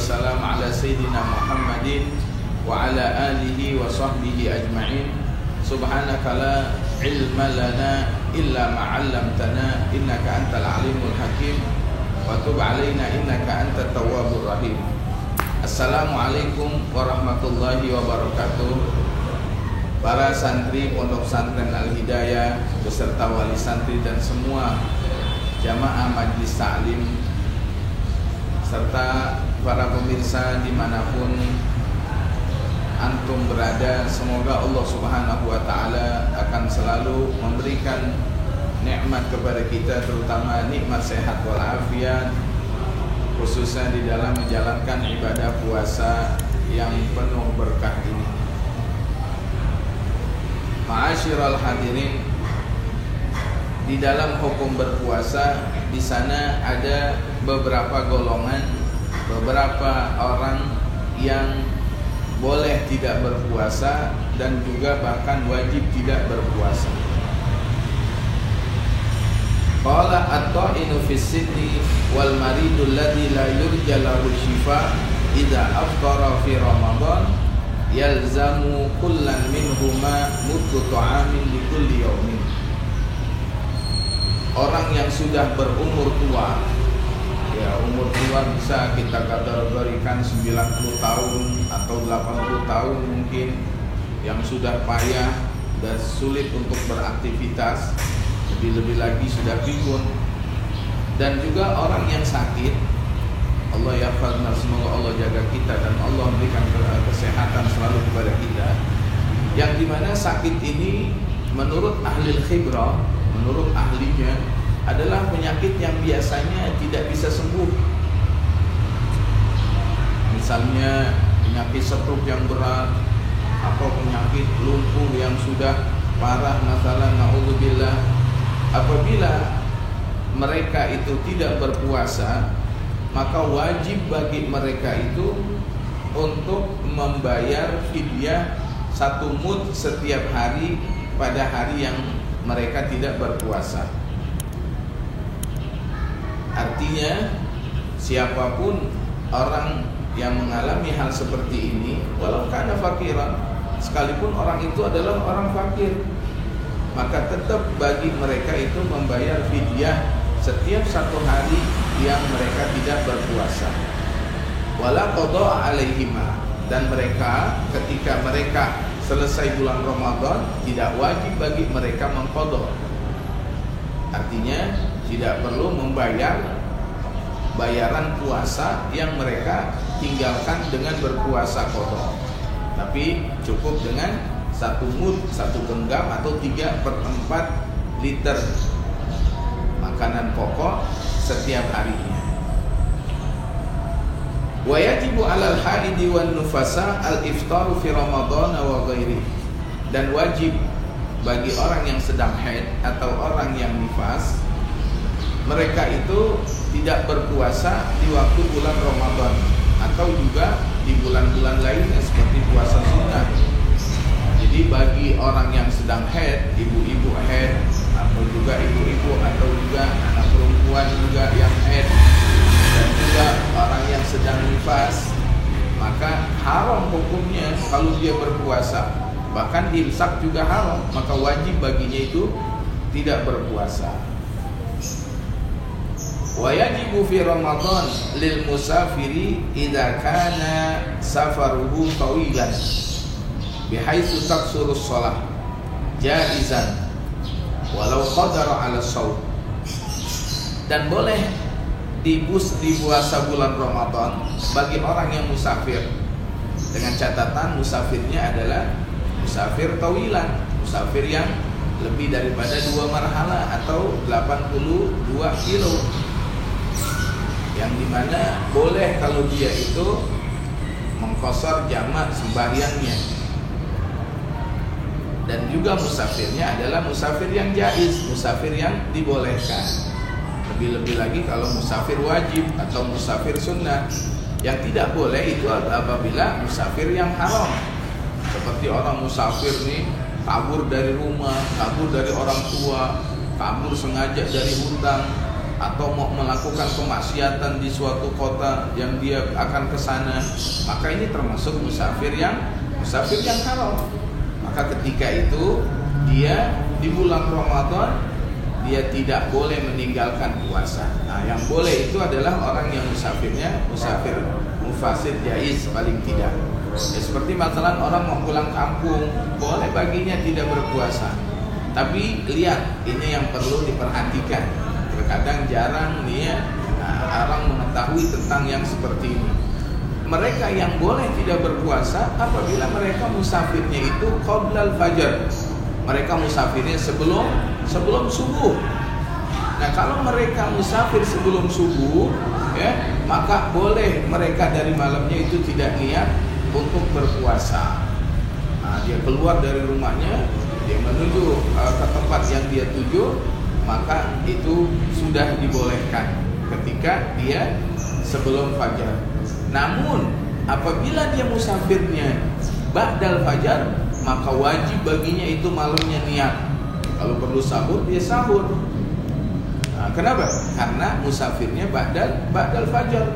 wassalam ala sayyidina Muhammadin wa ala alihi wa sahbihi ajma'in. Subhanaka la ilma lana illa ma 'allamtana innaka antal alimul hakim wa tub alaina innaka antat tawwabur rahim. Assalamualaikum warahmatullahi wabarakatuh. Para santri Pondok Pesantren Al-Hidayah beserta wali santri dan semua jamaah Majelis Ta'lim serta para pemirsa dimanapun antum berada, semoga Allah Subhanahu wa Ta'ala akan selalu memberikan nikmat kepada kita, terutama nikmat sehat walafiat, khususnya di dalam menjalankan ibadah puasa yang penuh berkah ini. Ma'asyiral hadirin, di dalam hukum berpuasa di sana ada beberapa golongan, beberapa orang yang boleh tidak berpuasa dan juga bahkan wajib tidak berpuasa. Qala at-ta'inu fi sinni wal maridul ladzi la yurja lahu shifa idza aftara fi ramadan yalzamu kullan minhuma muddu ta'amin li kulli yawmin. Orang yang sudah berumur tua, ya umur tua bisa kita kategorikan 90 tahun atau 80 tahun mungkin, yang sudah payah dan sulit untuk beraktivitas, lebih-lebih lagi sudah pikun, dan juga orang yang sakit. Allah yahfazna, semoga Allah jaga kita dan Allah memberikan kesehatan selalu kepada kita, yang dimana sakit ini menurut ahli khibrah, menurut ahlinya adalah penyakit yang biasanya tidak bisa sembuh. Misalnya penyakit stroke yang berat atau penyakit lumpuh yang sudah parah, masalah naudzubillah. Apabila mereka itu tidak berpuasa, maka wajib bagi mereka itu untuk membayar fidyah 1 mud setiap hari pada hari yang mereka tidak berpuasa. Artinya siapapun orang yang mengalami hal seperti ini, walau kana fakiran, sekalipun orang itu adalah orang fakir, maka tetap bagi mereka itu membayar fidyah setiap 1 hari yang mereka tidak berpuasa. Wala qada alaihima, dan mereka ketika mereka selesai bulan Ramadan tidak wajib bagi mereka mengqada. Artinya tidak perlu membayar bayaran puasa yang mereka tinggalkan dengan berpuasa qada, tapi cukup dengan 1 mud, 1 genggam atau 3/4 liter makanan pokok setiap harinya. Wa yajibu 'alal haidi wan nufasa al-iftaru fi Ramadan wa ghairi, dan wajib bagi orang yang sedang haid atau orang yang nifas, mereka itu tidak berpuasa di waktu bulan Ramadan atau juga di bulan-bulan lainnya seperti puasa sunnah. Jadi bagi orang yang sedang haid, ibu-ibu haid atau juga ibu-ibu atau juga anak perempuan juga yang haid, dan juga orang yang sedang nifas, maka haram hukumnya kalau dia berpuasa. Bahkan imsak juga haram, maka wajib baginya itu tidak berpuasa. Wa yajibu fi Ramadan lil musafiri idza kana safaruhu tawilan bihaitsu taqsuru shalah jaizan walau qadara 'ala shaum. Dan boleh di puasa bulan Ramadan bagi orang yang musafir, dengan catatan musafirnya adalah musafir tawilan, musafir yang lebih daripada 2 marhala atau 82 kilo, yang dimana boleh kalau dia itu mengqashar jamak sembahyangnya. Dan juga musafirnya adalah musafir yang jaiz, musafir yang dibolehkan. Lebih-lebih lagi kalau musafir wajib atau musafir sunnah. Yang tidak boleh itu apabila musafir yang haram, seperti orang musafir nih kabur dari rumah, kabur dari orang tua, kabur sengaja dari hutang, atau mau melakukan kemaksiatan di suatu kota yang dia akan ke sana, maka ini termasuk musafir yang haram. Maka ketika itu dia di bulan Ramadan dia tidak boleh meninggalkan puasa. Nah, yang boleh itu adalah orang yang musafir mufasir jaiz paling tidak. Ya, seperti masalah orang mau pulang kampung, boleh baginya tidak berpuasa. Tapi lihat, ini yang perlu diperhatikan. Terkadang jarang orang mengetahui tentang yang seperti ini. Mereka yang boleh tidak berpuasa apabila mereka musafirnya itu qoblal fajar. Mereka musafirnya sebelum subuh. Nah, kalau mereka musafir sebelum subuh, ya, maka boleh mereka dari malamnya itu tidak niat untuk berpuasa. Nah, dia keluar dari rumahnya, dia menuju ke tempat yang dia tuju, maka itu sudah dibolehkan ketika dia sebelum fajar. Namun apabila dia musafirnya ba'dal fajar, maka wajib baginya itu malamnya niat. Kalau perlu sahur, dia sahur. Nah, kenapa? Karena musafirnya ba'dal fajar.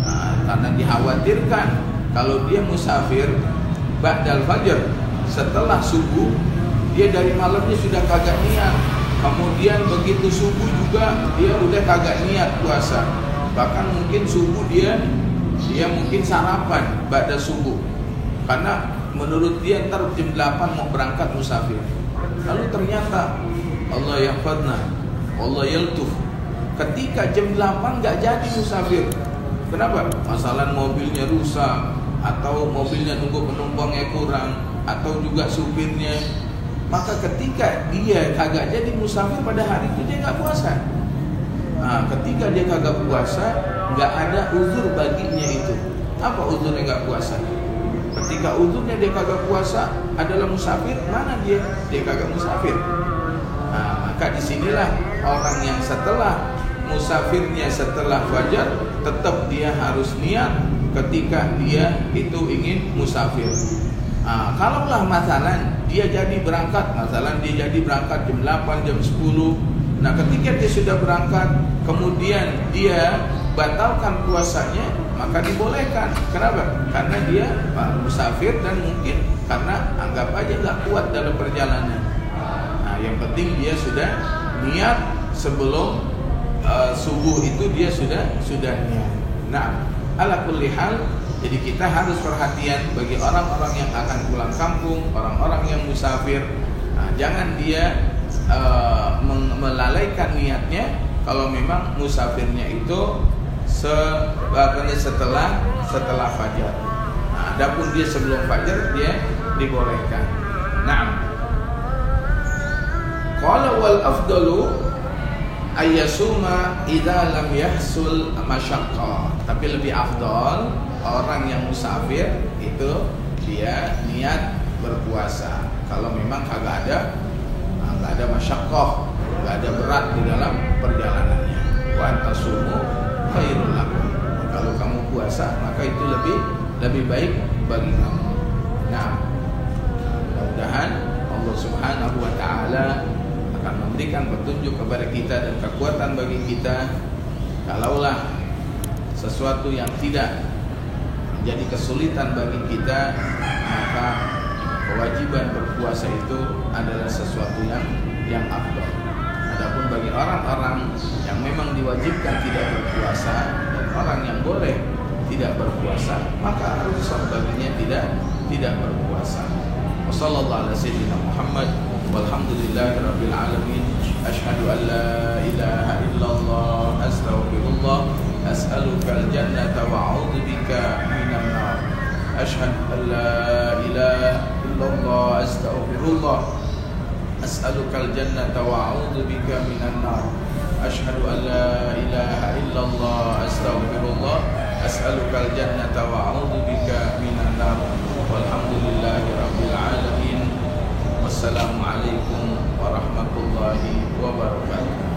Nah, karena dikhawatirkan kalau dia musafir ba'dal fajar setelah subuh, dia dari malamnya sudah kagak niat. Kemudian begitu subuh juga dia udah kagak niat puasa. Bahkan mungkin subuh dia mungkin sarapan ba'da subuh. Karena menurut dia ntar jam 8 mau berangkat musafir. Lalu ternyata Allah yahfadna, Allah yaltuf, ketika jam 8 gak jadi musafir. Kenapa? Masalah mobilnya rusak, atau mobilnya nunggu penumpangnya kurang, atau juga supirnya. Maka ketika dia kagak jadi musafir pada hari itu, dia gak puasa. Nah, ketika dia kagak puasa, gak ada uzur baginya itu. Apa uzurnya gak puasa? Ketika uzurnya dia kagak puasa adalah musafir, mana dia kagak musafir. Nah, maka disinilah orang yang setelah musafirnya setelah fajar, tetap dia harus niat ketika dia itu ingin musafir. Nah, kalaulah masalah dia jadi berangkat, dia jadi berangkat jam 8, jam 10. Nah, ketika dia sudah berangkat, kemudian dia batalkan puasanya, maka dibolehkan. Kenapa? Karena dia musafir dan mungkin karena anggap aja gak kuat dalam perjalanan. Nah, yang penting dia sudah niat sebelum subuh itu dia sudah niat. Nah, ala kulli hal, jadi kita harus perhatian bagi orang-orang yang akan pulang kampung, orang-orang yang musafir. Nah, jangan dia melalaikan niatnya kalau memang musafirnya itu setelah fajar. Nah, adapun dia sebelum fajar dia dibolehkan. Naam. Qala wal afdalu ayyasuma idza lam yahsul masyaqqah. Tapi lebih afdal orang yang musafir itu dia niat berpuasa kalau memang kagak ada masyaqqah, kagak ada berat di dalam perjalanannya. Wa antasumu khairul lakum. Kalau kamu puasa maka itu lebih baik bagi kamu. Nah, mudah-mudahan Allah Subhanahu wa taala akan memberikan petunjuk kepada kita dan kekuatan bagi kita. Kalaulah sesuatu yang tidak menjadi kesulitan bagi kita, maka kewajiban berpuasa itu adalah sesuatu yang afdal. Adapun bagi orang-orang yang memang diwajibkan tidak berpuasa dan orang yang boleh tidak berpuasa, maka harus baginya tidak berpuasa. Wassallallahu ala sayyidina Muhammad walhamdulillahirabbil alamin. Asyhadu an la ilaha illallah, astaghfirullah, as'alukal jannata wa a'udzu bika minan nar. Asyhadu an la ilaha illallah, astaghfirullah, as'alukal jannata wa a'udzu bika minan nar. Asyhadu an la ilaha illallah, astaghfirullah, as'alukal jannata wa a'udzu bika minan nar. Walhamdulillahirabbil alamin. Wassalamualaikum warahmatullahi wabarakatuh.